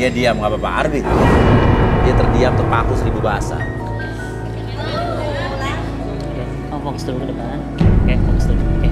Dia diam, nggak apa-apa. Arbi, dia terdiam, terpaku 1000 bahasa. Oke, kamu fokus dulu ke depan. Oke, fokus dulu. Oke.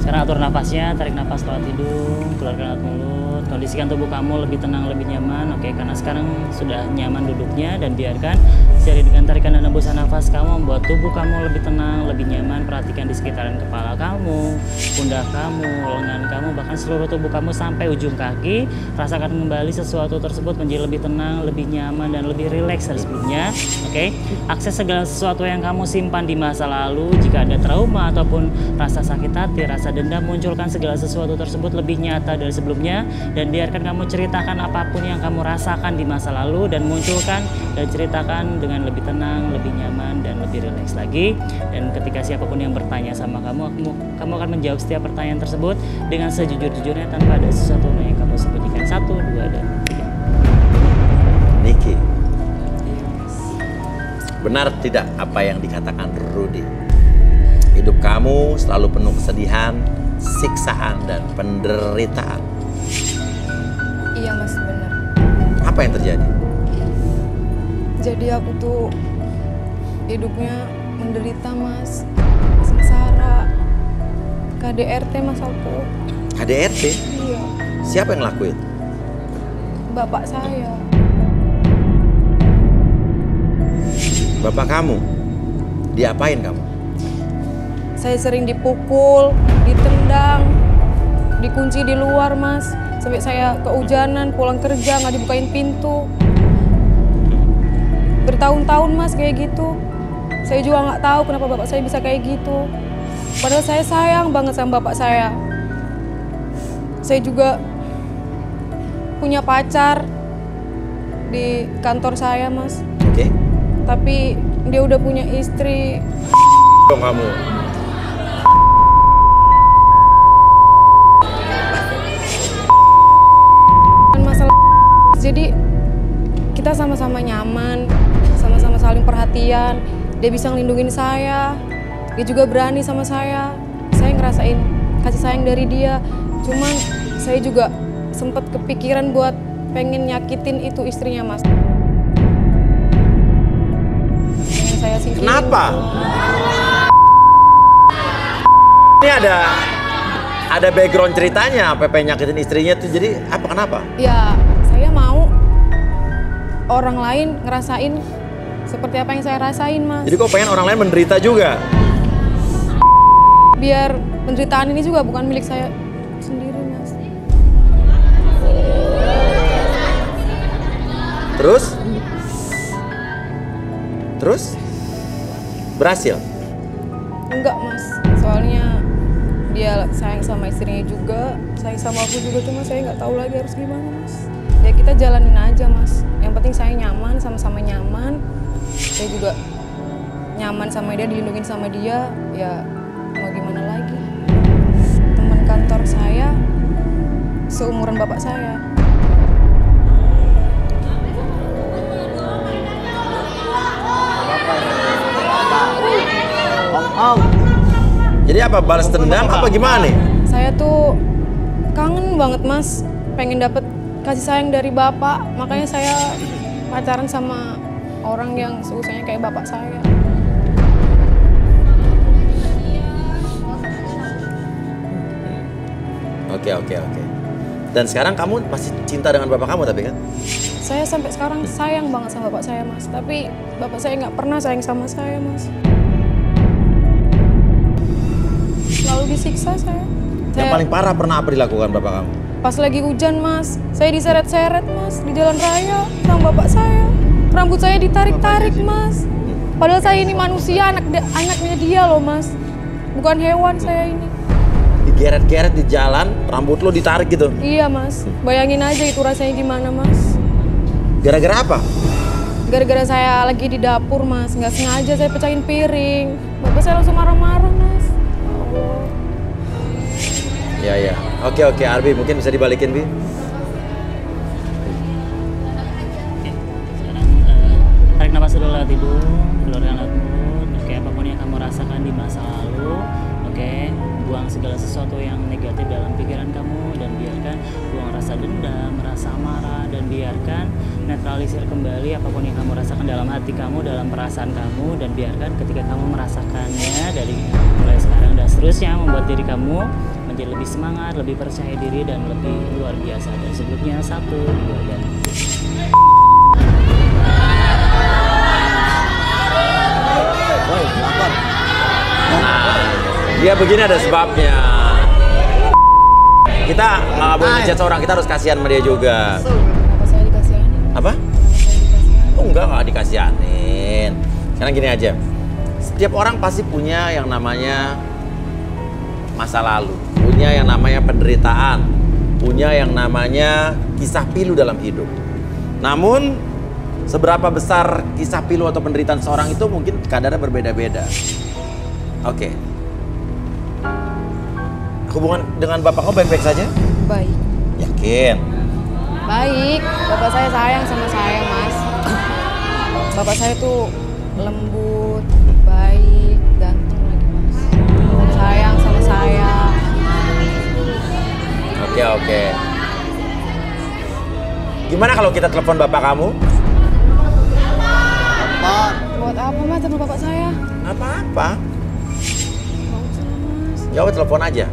Sekarang atur nafasnya, tarik nafas lewat hidung, keluarkan lewat mulut. Kondisikan tubuh kamu lebih tenang, lebih nyaman. Oke, karena sekarang sudah nyaman duduknya, dan biarkan seiring dengan tarikan dan hembusan nafas kamu membuat tubuh kamu lebih tenang, lebih nyaman. Perhatikan di sekitaran kepala kamu, pundak kamu, lengan kamu, bahkan seluruh tubuh kamu sampai ujung kaki. Rasakan kembali sesuatu tersebut menjadi lebih tenang, lebih nyaman, dan lebih rileks dari sebelumnya. Oke, akses segala sesuatu yang kamu simpan di masa lalu. Jika ada trauma ataupun rasa sakit hati, rasa dendam, munculkan segala sesuatu tersebut lebih nyata dari sebelumnya, dan biarkan kamu ceritakan apapun yang kamu rasakan di masa lalu, dan munculkan dan ceritakan dengan lebih tenang, lebih nyaman, dan lebih rileks lagi. Dan ketika siapapun yang bertanya sama kamu akan menjawab setiap pertanyaan tersebut dengan sejujur-jujurnya tanpa ada sesuatu yang kamu sembunyikan. 1, 2, dan 3. Niki, benar tidak apa yang dikatakan Rudy? Hidup kamu selalu penuh kesedihan, siksaan, dan penderitaan. Iya mas, benar. Apa yang terjadi? Jadi aku tuh hidupnya menderita mas, sengsara. KDRT mas aku. KDRT? Iya. Siapa yang ngelakuin? Bapak saya. Bapak kamu? Diapain kamu? Saya sering dipukul, ditendang, dikunci di luar mas. Sampai saya kehujanan, pulang kerja nggak dibukain pintu. Bertahun-tahun mas kayak gitu. Saya juga nggak tahu kenapa bapak saya bisa kayak gitu. Padahal saya sayang banget sama bapak saya. Saya juga punya pacar di kantor saya mas. Oke. Tapi dia udah punya istri. Dong kamu. Masalah. Jadi kita sama-sama nyaman, sama-sama saling perhatian. Dia bisa ngelindungin saya. Dia juga berani sama saya. Saya ngerasain kasih sayang dari dia. Cuman saya juga sempat kepikiran buat pengen nyakitin itu istrinya mas. Pengen saya singkirin. Kenapa? Ini ada background ceritanya, apa pengen nyakitin istrinya tuh, jadi apa, kenapa? Ya, saya mau orang lain ngerasain seperti apa yang saya rasain, mas. Jadi kok pengen orang lain menderita juga? Biar penderitaan ini juga bukan milik saya sendiri, mas. Terus? Terus? Berhasil? Enggak, mas. Soalnya dia sayang sama istrinya juga, sayang sama aku juga, cuma saya nggak tahu lagi harus gimana, mas. Ya kita jalanin aja, mas. Yang penting saya nyaman, sama-sama nyaman. Saya juga nyaman sama dia, dilindungin sama dia. Ya mau gimana lagi? Teman kantor saya seumuran bapak saya. Jadi apa, balas dendam apa gimana nih? Saya tuh kangen banget, mas. Pengen dapet kasih sayang dari bapak. Makanya saya pacaran sama orang yang seusianya kayak bapak saya. Oke. Dan sekarang kamu masih cinta dengan bapak kamu tapi kan? Saya sampai sekarang sayang banget sama bapak saya, mas. Tapi bapak saya nggak pernah sayang sama saya, mas. Selalu disiksa saya. Yang paling parah pernah apa dilakukan bapak kamu? Pas lagi hujan, mas. Saya diseret-seret, mas. Di jalan raya sama bapak saya. Rambut saya ditarik-tarik, mas. Padahal saya ini manusia, anaknya dia loh, mas. Bukan hewan saya ini. Digeret-geret di jalan, rambut lo ditarik gitu? Iya, mas. Bayangin aja itu rasanya gimana, mas. Gara-gara apa? Gara-gara saya lagi di dapur, mas. Nggak sengaja saya pecahin piring. Bapak saya langsung marah-marah, mas. Ya. Oke, Arbi, mungkin bisa dibalikin, Bi. Oke, sekarang tarik nafas dulu lewat hidung, keluarkan lewat mulut. Oke, apapun yang kamu rasakan di masa lalu, oke, buang segala sesuatu yang negatif dalam pikiran kamu, dan biarkan buang rasa dendam, rasa marah, dan biarkan netralisir kembali apapun yang kamu rasakan dalam hati kamu, dalam perasaan kamu, dan biarkan ketika kamu merasakannya dari mulai sekarang dan seterusnya membuat diri kamu menjadi lebih semangat, lebih percaya diri, dan lebih luar biasa dari sebelumnya. 1, 2, dan dia begini ada sebabnya. Kita nggak boleh ngechat seorang, kita harus kasihan sama dia juga. Kenapa saya dikasihanin? Apa? Kenapa saya dikasihanin? Oh nggak dikasihanin. Sekarang gini aja, setiap orang pasti punya yang namanya masa lalu, punya yang namanya penderitaan, punya yang namanya kisah pilu dalam hidup. Namun seberapa besar kisah pilu atau penderitaan seorang itu mungkin kadarnya berbeda-beda. Oke. Hubungan dengan bapak kamu baik-baik saja? Baik. Yakin? Baik. Bapak saya sayang sama saya, Mas. Bapak saya tuh lembut, baik, ganteng lagi, Mas. Sayang sama saya. Oke. Gimana kalau kita telepon bapak kamu? Buat apa, Mas, sama bapak saya? Nggak apa-apa. Nggak usah, Mas. Jawab telepon aja.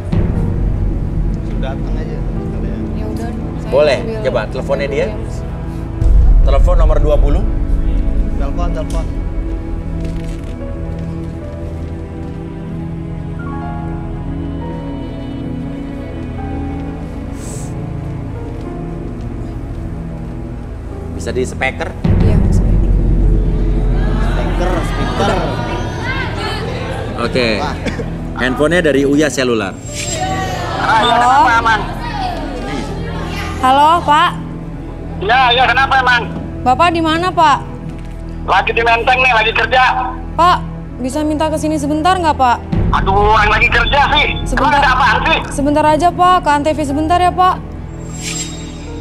Datang aja. Ya udah. saya Boleh, ambil coba teleponnya dia. ya, Mas. Telepon nomor 20. Telepon. Bisa di speaker. Iya, Mas. Speaker. Oke. Handphonenya dari Uya Selular. Halo. Halo, Pak. Ya, kenapa emang? Bapak di mana, Pak? Lagi di Menteng nih, lagi kerja. Pak, bisa minta ke sini sebentar nggak, Pak? Aduh, orang lagi kerja sih. Emang ada apaan sih? Sebentar aja, Pak. Ke Antv sebentar ya, Pak.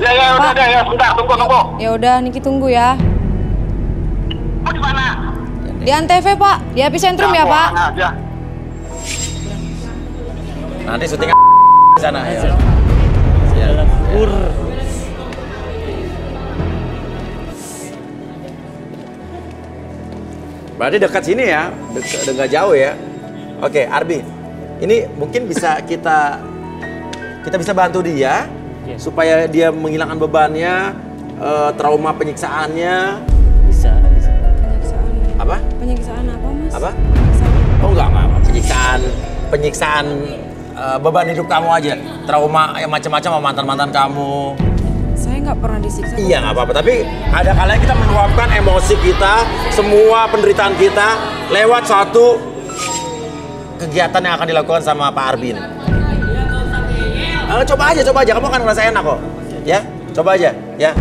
Ya, udah Pak. deh, ya, sebentar, tunggu. Ya udah, Niki tunggu ya. Mau di mana? Di Antv, Pak. Di epicentrum ya, Pak. Aja. Nanti syutingnya di sana ya. adalah pur. Berarti dekat sini ya, dekat jauh ya. Oke, Arbi. Ini mungkin bisa kita bisa bantu dia Iya. supaya dia menghilangkan bebannya, trauma penyiksaannya. Bisa. Penyiksaan. Apa? Penyiksaan apa, Mas? Apa? Penyiksaan. Oh enggak. Penyiksaan beban hidup kamu aja. Trauma yang macam-macam sama mantan-mantan kamu. Saya nggak pernah disiksa. Iya nggak apa-apa, tapi ada kalanya kita meluapkan emosi kita, semua penderitaan kita lewat satu kegiatan yang akan dilakukan sama Pak Arbin. Coba aja, kamu akan ngerasa enak kok. Ya, coba aja, ya.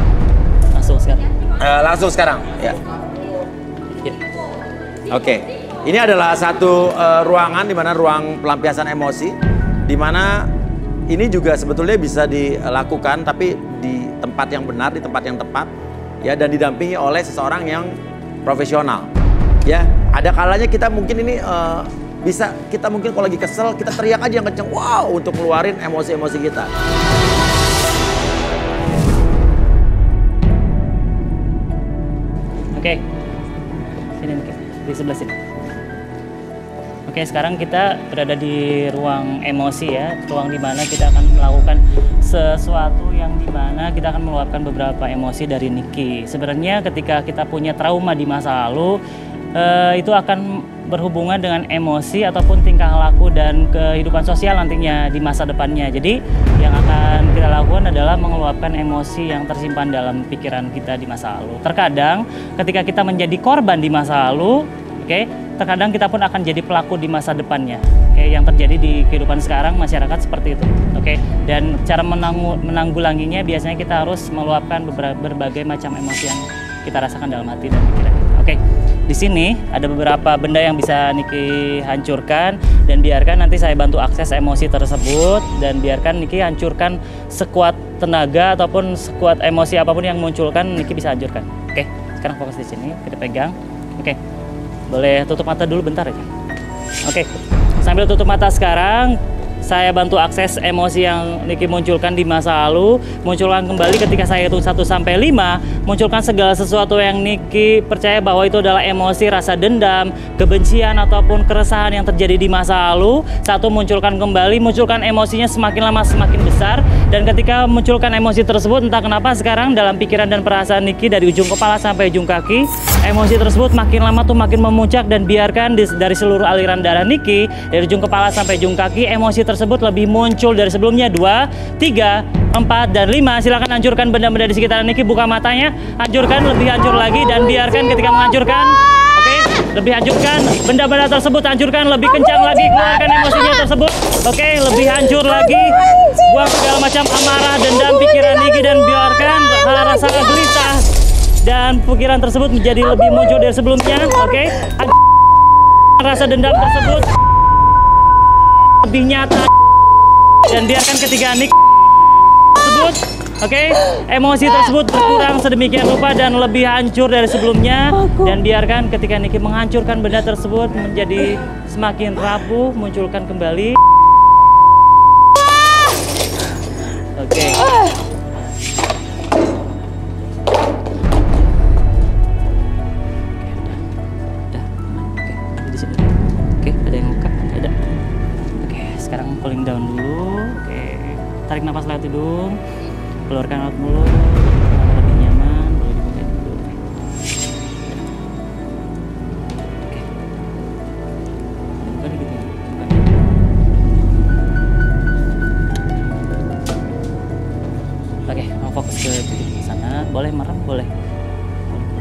Langsung sekarang. Langsung sekarang, ya. Ya. Oke, ini adalah satu ruangan di mana ruang pelampiasan emosi, di mana ini juga sebetulnya bisa dilakukan, tapi di tempat yang benar, di tempat yang tepat, ya, dan didampingi oleh seseorang yang profesional. Ya, ada kalanya kita mungkin ini kita mungkin kalau lagi kesel kita teriak aja yang kenceng, wow, untuk keluarin emosi-emosi kita. Oke. Sini mungkin di sebelah sini. Oke, sekarang kita berada di ruang emosi ya, ruang di mana kita akan melakukan sesuatu yang di mana kita akan meluapkan beberapa emosi dari Niki. Sebenarnya ketika kita punya trauma di masa lalu, itu akan berhubungan dengan emosi ataupun tingkah laku dan kehidupan sosial nantinya di masa depannya. Jadi yang akan kita lakukan adalah mengeluapkan emosi yang tersimpan dalam pikiran kita di masa lalu. Terkadang ketika kita menjadi korban di masa lalu, terkadang kita pun akan jadi pelaku di masa depannya. Yang terjadi di kehidupan sekarang masyarakat seperti itu. Dan cara menanggulanginya biasanya kita harus meluapkan berbagai macam emosi yang kita rasakan dalam hati dan pikiran kita. Di sini ada beberapa benda yang bisa Niki hancurkan, dan biarkan nanti saya bantu akses emosi tersebut, dan biarkan Niki hancurkan sekuat tenaga ataupun sekuat emosi apapun yang munculkan, Niki bisa hancurkan. Sekarang fokus di sini, kita pegang. Boleh tutup mata dulu bentar aja. Sambil tutup mata sekarang, saya bantu akses emosi yang Niki munculkan di masa lalu, munculkan kembali ketika saya hitung 1 sampai 5, munculkan segala sesuatu yang Niki percaya bahwa itu adalah emosi, rasa dendam, kebencian ataupun keresahan yang terjadi di masa lalu. 1, munculkan kembali, munculkan emosinya semakin lama semakin besar, dan ketika munculkan emosi tersebut entah kenapa sekarang dalam pikiran dan perasaan Niki dari ujung kepala sampai ujung kaki, emosi tersebut makin lama tuh makin memuncak, dan biarkan dari seluruh aliran darah Niki dari ujung kepala sampai ujung kaki emosi tersebut lebih muncul dari sebelumnya. 2, 3, 4, dan 5. Silakan hancurkan benda-benda di sekitaran Niki, buka matanya, hancurkan, lebih hancur lagi, dan biarkan ketika menghancurkan, oke, lebih hancurkan benda-benda tersebut, hancurkan lebih kencang lagi, keluarkan emosinya tersebut, oke, lebih hancur lagi, buang segala macam amarah, dendam, pikiran Niki, dan biarkan rasa gelisah dan pikiran tersebut menjadi lebih muncul dari sebelumnya, oke. Rasa dendam tersebut lebih nyata, dan biarkan ketika Niki tersebut, oke, emosi tersebut berkurang sedemikian rupa dan lebih hancur dari sebelumnya, dan biarkan ketika Niki menghancurkan benda tersebut menjadi semakin rapuh, munculkan kembali. Oke. Sekarang cooling down dulu. Oke, tarik nafas lewat hidung, keluarkan lewat mulut, lebih nyaman, boleh dibuka dulu. Oke, bukan gitu, bukan. Oke, mau fokus ke titik sana, boleh merem, boleh.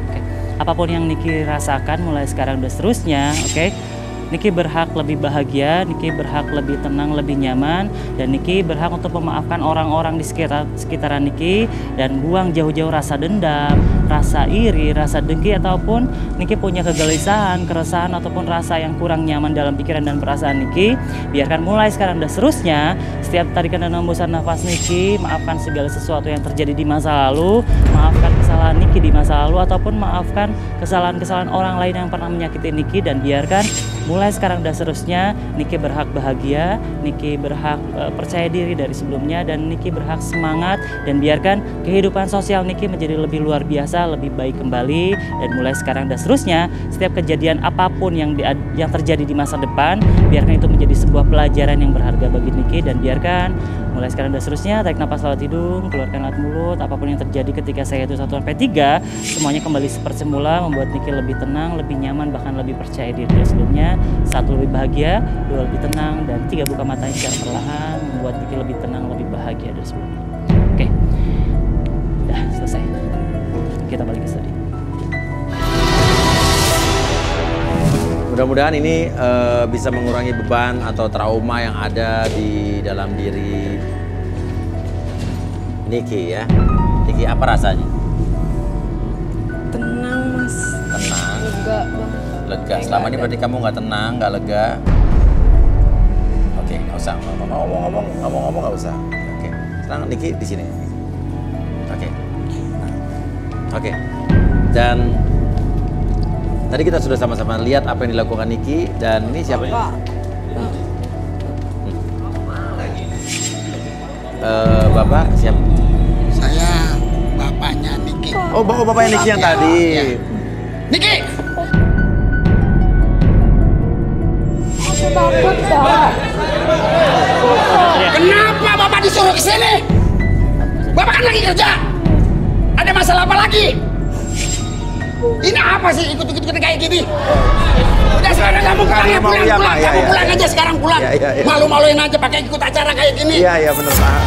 Oke, apapun yang Niki rasakan mulai sekarang dan seterusnya, oke. Niki berhak lebih bahagia, Niki berhak lebih tenang, lebih nyaman, dan Niki berhak untuk memaafkan orang-orang di sekitaran Niki, dan buang jauh-jauh rasa dendam, rasa iri, rasa dengki, ataupun Niki punya kegelisahan, keresahan, ataupun rasa yang kurang nyaman dalam pikiran dan perasaan Niki. Biarkan mulai sekarang dan seterusnya, setiap tarikan dan hembusan nafas Niki, maafkan segala sesuatu yang terjadi di masa lalu, maafkan kesalahan Niki di masa lalu, ataupun maafkan kesalahan-kesalahan orang lain yang pernah menyakiti Niki, dan biarkan mulai sekarang dan seterusnya Niki berhak bahagia, Niki berhak percaya diri dari sebelumnya, dan Niki berhak semangat, dan biarkan kehidupan sosial Niki menjadi lebih luar biasa, lebih baik kembali. Dan mulai sekarang dan seterusnya, setiap kejadian apapun yang terjadi di masa depan, biarkan itu menjadi sebuah pelajaran yang berharga bagi Niki, dan biarkan mulai sekarang dan seterusnya tarik nafas lewat hidung, keluarkan lewat mulut. Apapun yang terjadi ketika saya hitung 1 sampai 3, semuanya kembali seperti semula, membuat Niki lebih tenang, lebih nyaman, bahkan lebih percaya diri dari sebelumnya. 1, lebih bahagia, 2, lebih tenang, dan 3, buka matanya secara perlahan, membuat Niki lebih tenang, lebih bahagia dari sebelumnya. Oke, udah selesai. Kita balik ke studi. Mudah-mudahan ini bisa mengurangi beban atau trauma yang ada di dalam diri Niki ya. Niki, apa rasanya? Tenang, Mas. Tenang. Lega banget. Lega. Selama ini berarti kamu nggak tenang, nggak lega. Oke, nggak usah ngomong-ngomong nggak usah. Oke, sekarang Niki di sini. Oke. Oke. Dan tadi kita sudah sama-sama lihat apa yang dilakukan Niki, dan ini siapa ini? Bapak siapa? Saya bapaknya Niki. Oh, bapaknya Niki yang tadi. Ya. Niki! Aku takut, Pak. Kenapa Bapak disuruh ke sini? Bapak kan lagi kerja. Ada masalah apa lagi? Ini apa sih ikut-ikut kayak gini? Udah sekarang kamu pulang ya, pulang. Kamu pulang aja sekarang, pulang. Malu-maluin aja pakai ikut acara kayak gini. Iya, benar Pak.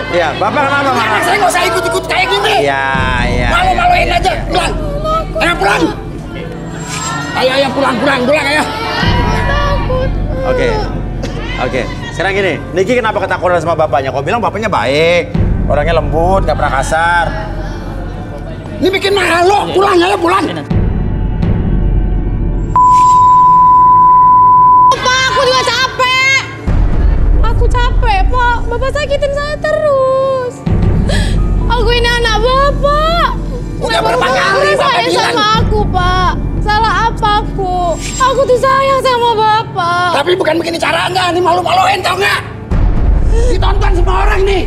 Iya, Bapak kenapa marah? Saya nggak usah ikut-ikut kayak gini. Iya. Malu-maluin aja, pulang. Ayo pulang. Ayo pulang ayo. Oke. Sekarang gini, Niki kenapa ketakutan sama bapaknya? Kau bilang bapaknya baik, orangnya lembut, gak pernah kasar. Ini bikin malu, pulang ayo pulang. Pak, aku juga capek. Aku capek, Pak. Bapak sakitin saya terus. Aku ini anak Bapak. Udah berapa kali Bapak sayang bilang? sama aku, Pak. Salah apa aku? Aku tuh sayang sama Bapak. Tapi bukan begini caranya, ini malu-maluin tau nggak? Ditonton semua orang nih.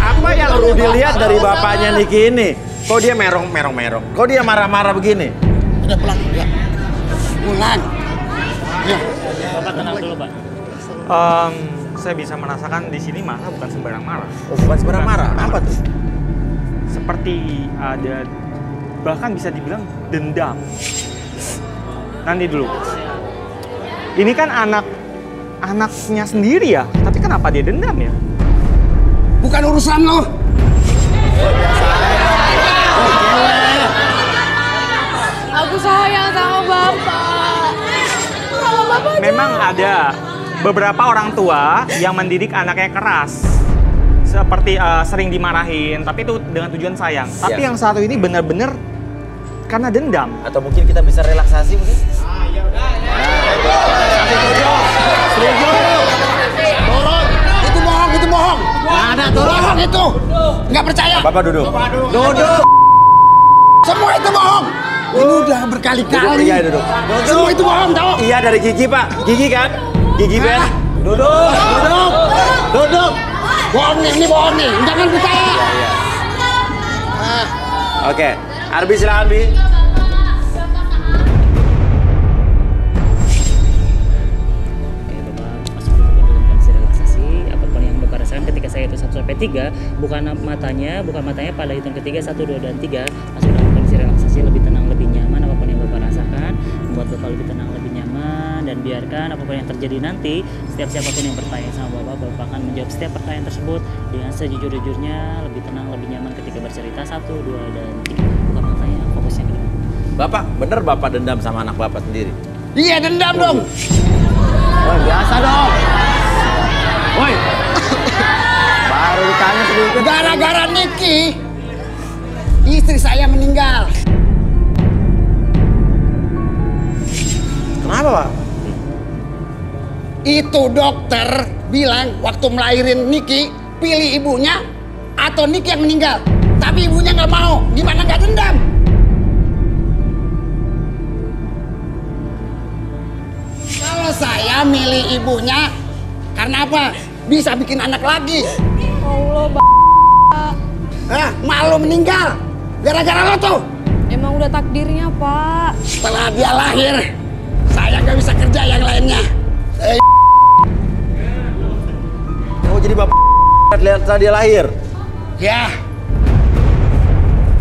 Apa yang perlu dilihat dari bapaknya Niki ini? Kok dia merong? Kok dia marah-marah begini? Udah pulang, ya. Pulang. Ya. Bapak tenang dulu, Pak. Saya bisa merasakan di sini marah bukan sembarang marah. Oh, bukan sembarang marah. Apa tuh? Seperti ada, bahkan bisa dibilang dendam. Nanti dulu. Ini kan anaknya sendiri ya, tapi kenapa dia dendam ya? Bukan urusan lo. Aku sayang sama Bapak. Sama Bapak. Memang ada beberapa orang tua yang mendidik anaknya keras. Seperti sering dimarahin, tapi itu dengan tujuan sayang. Tapi Iya. yang satu ini benar-benar karena dendam. Atau mungkin kita bisa relaksasi mungkin? Turun. Itu bohong. Nggak ada turun. Bohong itu. Nggak percaya. Bapak duduk. Duduk. Semua itu bohong. Ini udah berkali-kali. Iya, duduk. Semua itu bohong, tau? Iya, dari Gigi, Pak. Gigi kan? Gigi Ben. Hah? Duduk. Bohong nih, ini bohong nih. Jangan percaya. Oke. Arbi silakan, Bi. Oke, Bapak masuk dulu ke dalam kondisi relaksasi. Apapun yang Bapak rasakan ketika saya hitung 1 sampai 3, bukan matanya pada hitung ketiga 1, 2, dan 3, masuk dalam kondisi relaksasi, lebih tenang, lebih nyaman. Apapun yang Bapak rasakan, membuat Bapak lebih tenang, lebih nyaman, dan biarkan apapun yang terjadi nanti, setiap siapapun yang bertanya sama Bapak akan menjawab setiap pertanyaan tersebut dengan sejujur-jujurnya, lebih tenang, lebih nyaman ketika bercerita. 1, 2, dan 3. Bukan matanya, fokusnya ke depan. Bapak, bener Bapak dendam sama anak Bapak sendiri? Iya, dendam dong. Oh, biasa dong. Woi. Baru ditanya sedikit. Gara-gara Niki, istri saya meninggal. Kenapa, Pak? Itu dokter bilang waktu melahirin Niki, pilih ibunya atau Niki yang meninggal. Tapi ibunya nggak mau. Gimana nggak dendam? Kalau saya milih ibunya, karena apa? Bisa bikin anak lagi. Allah, Malu meninggal. Gara-gara lo tuh. emang udah takdirnya, Pak. Setelah dia lahir, saya nggak bisa kerja yang lainnya. Oh, jadi Bapak lihat setelah dia lahir? Ya.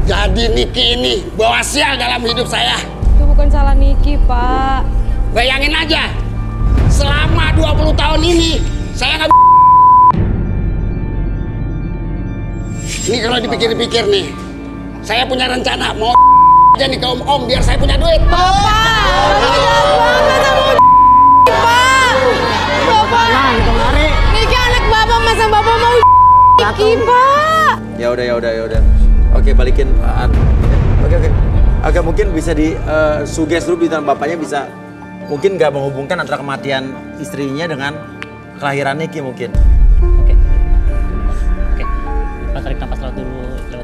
Jadi Niki ini bawa sial dalam hidup saya. Itu bukan salah Niki, Pak. Bayangin aja, selama 20 tahun ini, saya nggak. Ini kalau dipikir-pikir nih, saya punya rencana mau aja nih ke om biar saya punya duit. Bapak, Niki anak Bapak, masa Bapak mau Niki, Pak? Ya udah. Oke, balikin. Oke, mungkin bisa suges dulu bintang bapaknya bisa mungkin nggak menghubungkan antara kematian istrinya dengan kelahiran Niki mungkin. Oke. Bapak tarik nafas lewat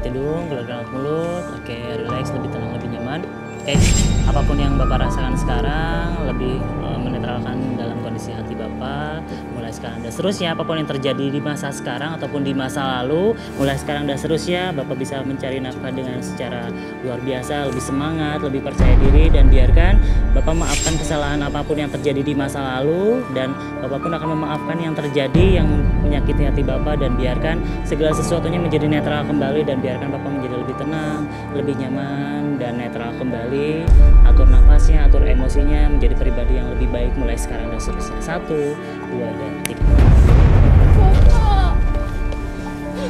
hidung, keluarkan lewat mulut. Oke, relax, lebih tenang, lebih nyaman. Oke, apapun yang Bapak rasakan sekarang lebih menetralkan dalam kondisi hati Bapak. Mulai sekarang dan seterusnya, apapun yang terjadi di masa sekarang ataupun di masa lalu, mulai sekarang dan seterusnya, Bapak bisa mencari nafkah dengan secara luar biasa, lebih semangat, lebih percaya diri, dan biarkan Bapak maafkan kesalahan apapun yang terjadi di masa lalu, dan Bapak pun akan memaafkan yang terjadi yang menyakiti hati Bapak, dan biarkan segala sesuatunya menjadi netral kembali, dan biarkan Bapak menjadi lebih tenang, lebih nyaman, dan netral kembali. Atur nafasnya, atur emosinya, menjadi pribadi yang lebih baik mulai sekarang dan seterusnya. 1, 2, dan 3. Bapak,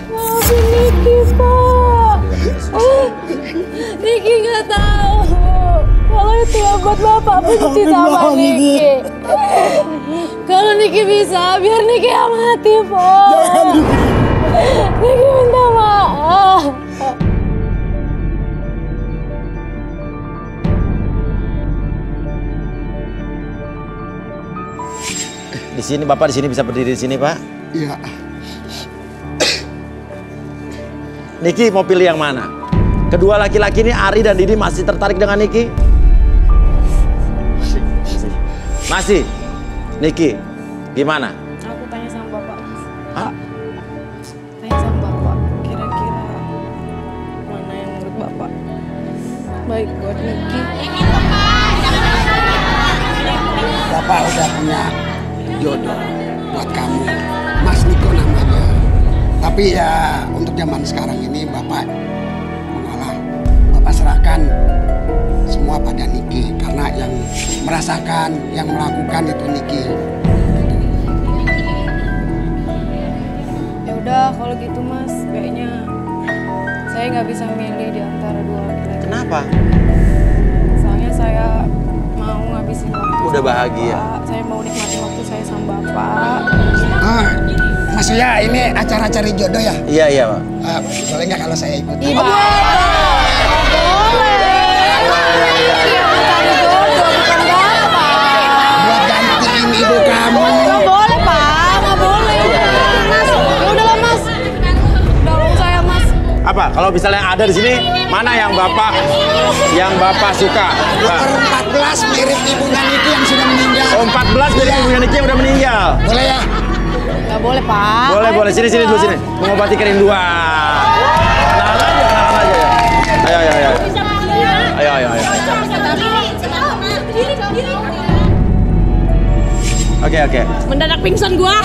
maafin Niki, Pak. Niki nggak tahu kalau itu yang buat Bapak benci sama Niki. Kalau Niki bisa, biar Niki yang mati, Pak. Niki minta maaf. Di sini Bapak di sini bisa berdiri di sini, Pak. Iya. Niki mau pilih yang mana? kedua laki-laki ini, Ari dan Didi, masih tertarik dengan Niki? Masih? Niki, gimana? Aku tanya sama Bapak. Hah? Tanya sama Bapak, kira-kira mana yang menurut Bapak baik buat Niki? Bapak udah punya jodoh buat kamu, Mas Niko namanya. Tapi ya untuk zaman sekarang ini Bapak mengalah. Bapak serahkan semua pada Niki karena yang merasakan, yang melakukan itu Niki. Ya udah kalau gitu Mas, kayaknya saya nggak bisa milih di antara dua laki-laki. Kenapa? Soalnya saya mau ngabisin waktu. Udah sama bahagia. Bapak. Saya mau nikmatin waktu saya sama Bapak. Mas ya ini acara cari jodoh ya? Iya, iya, Pak. Boleh nggak kalau saya ikut? Iya, boleh. Cari jodoh bukan Bapak. Buat gantiin ibu kamu. Nggak boleh Pak, nggak boleh. Mas, ya udahlah Mas. Tolong saya Mas. Apa? Kalau misalnya ada di sini, mana yang Bapak suka? Pak. Nomor 14 mirip ibunya Niki yang sudah meninggal. Oh, 14 dari ibunya Niki yang udah meninggal. Boleh ya? Nggak boleh Pak. Boleh. Sini dulu sini. Mengobati kerinduan. Kenalan aja ya. Ayo. Oke. Mendadak pingsan gua.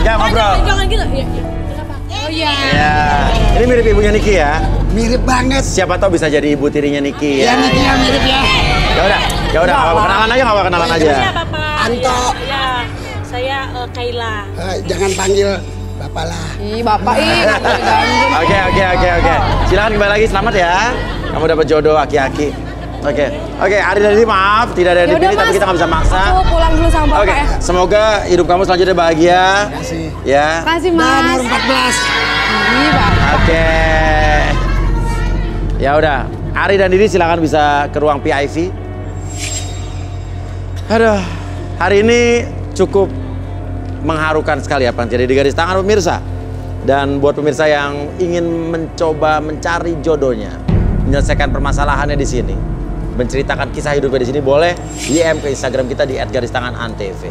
Ya, ngobrol. Jangan gitu. Kenapa? Oh iya. Ya. Ini mirip ibunya Niki ya. Mirip banget. Siapa tahu bisa jadi ibu tirinya Niki Ya ya. Niki yang mirip ya. Ya udah. Kenalan aja. Bapak. Anto. Ya, saya Kaila. Jangan panggil Bapak lah. Ih Bapak nggak boleh ganggu. Oke. Silakan kembali lagi, selamat ya. Kamu dapat jodoh aki-aki. Oke, Ari dan Didi maaf tidak ada yang Yaudah, dipilih, tapi Mas. kita nggak bisa maksa. Aku pulang dulu sama Bapak Oke, ya. semoga hidup kamu selanjutnya bahagia. Terima kasih. Ya. Makasih Nah, Mas. nomor 14. Ih Bapak. Oke. Ya udah, Ari dan Didi silakan bisa ke ruang PIV. Aduh, hari ini cukup mengharukan sekali apa yang terjadi di garis tangan pemirsa. Dan buat pemirsa yang ingin mencoba mencari jodohnya, menyelesaikan permasalahannya di sini, menceritakan kisah hidupnya di sini, boleh DM ke Instagram kita di @garistanganantv.